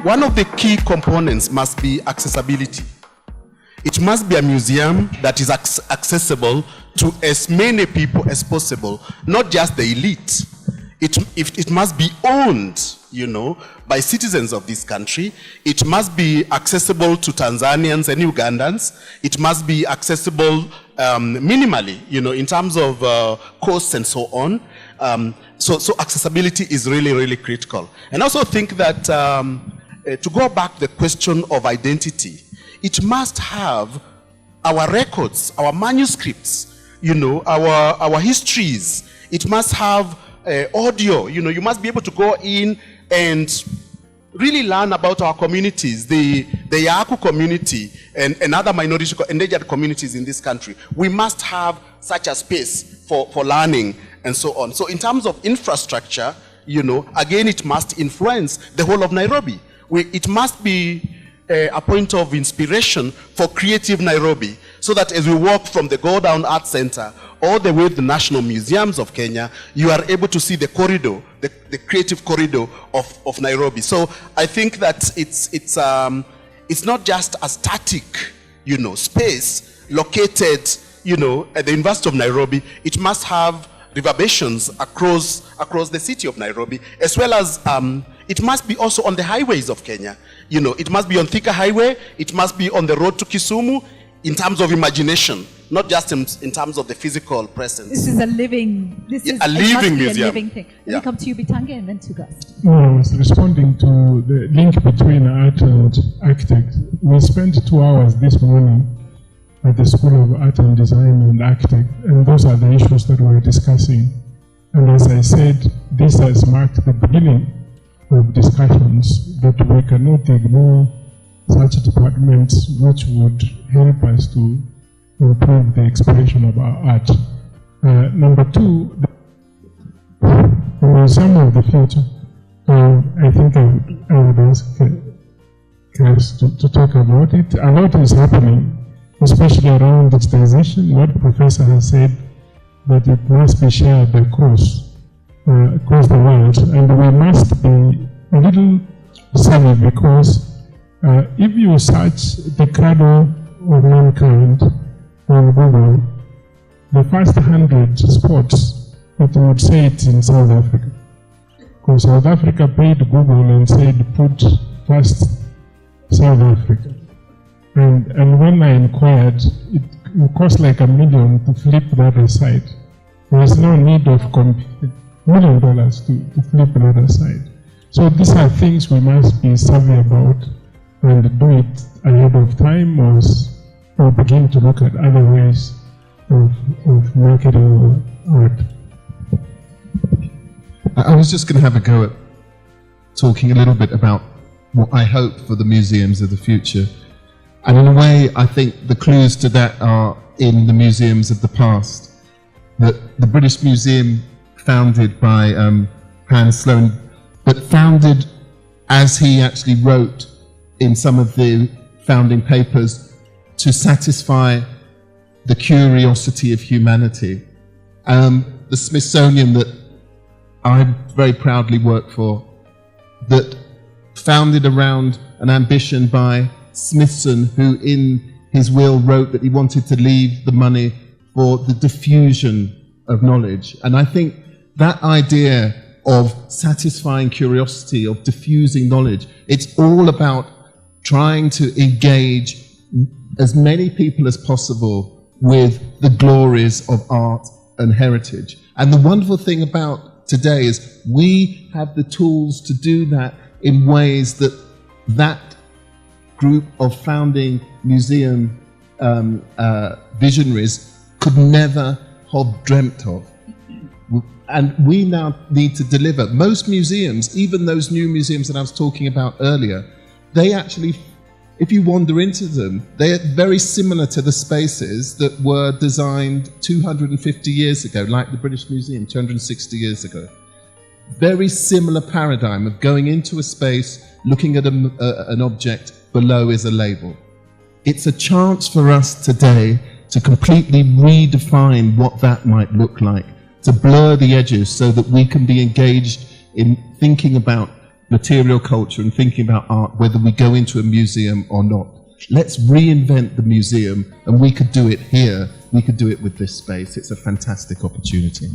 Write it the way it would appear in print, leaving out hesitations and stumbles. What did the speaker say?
one of the key components must be accessibility. It must be a museum that is accessible to as many people as possible, not just the elite. It must be owned, by citizens of this country. It must be accessible to Tanzanians and Ugandans. It must be accessible minimally, in terms of costs and so on. So accessibility is really, really critical. And I also think that to go back to the question of identity, it must have our records, our manuscripts, our histories. It must have audio. You must be able to go in and really learn about our communities, the Yaku community and other minority endangered communities in this country. We must have such a space for learning and so on. So in terms of infrastructure, again, it must influence the whole of Nairobi. It must be a point of inspiration for creative Nairobi, so that as we walk from the Go Down Art Center all the way to the National Museums of Kenya, you are able to see the corridor, the creative corridor of Nairobi. So I think that it's not just a static, space located, at the University of Nairobi. It must have reverberations across the city of Nairobi, as well as it must be also on the highways of Kenya. It must be on Thika Highway. It must be on the road to Kisumu in terms of imagination, not just in terms of the physical presence. This is a living, museum. A living thing. Let me come to you, Bitange, and then to Gust. I was responding to the link between art and architect. We spent 2 hours this morning at the School of Art and Design and Architect, and those are the issues that we're discussing. And as I said, this has marked the beginning of discussions that we cannot ignore such departments which would help us to improve the expression of our art. Number two, the Museum of the Future. I think I would ask Chris to talk about it. A lot is happening, especially around digitization. What Professor has said, that it must be shared across the world, and we must be a little savvy, because if you search the cradle of mankind on Google, the first 100 spots, it would say it's in South Africa. Because South Africa paid Google and said, put first South Africa. And when I inquired, it cost like $1 million to flip the other side. There is no need of $1 million to flip the other side. So these are things we must be savvy about and do it ahead of time, or begin to look at other ways of marketing art. I was just going to have a go at talking a little bit about what I hope for the museums of the future. And in a way, I think the clues to that are in the museums of the past. That the British Museum, founded by Hans Sloane, but founded, as he actually wrote in some of the founding papers, to satisfy the curiosity of humanity. The Smithsonian, that I very proudly work for, that founded around an ambition by Smithson, who in his will wrote that he wanted to leave the money for the diffusion of knowledge. And I think that idea of satisfying curiosity, of diffusing knowledge, it's all about trying to engage as many people as possible with the glories of art and heritage. And the wonderful thing about today is we have the tools to do that in ways that that group of founding museum visionaries could never have dreamt of. And we now need to deliver. Most museums, even those new museums that I was talking about earlier, they actually, if you wander into them, they are very similar to the spaces that were designed 250 years ago, like the British Museum 260 years ago. Very similar paradigm of going into a space, looking at an object, below is a label. It's a chance for us today to completely redefine what that might look like, to blur the edges so that we can be engaged in thinking about material culture and thinking about art, whether we go into a museum or not. Let's reinvent the museum, and we could do it here. We could do it with this space. It's a fantastic opportunity.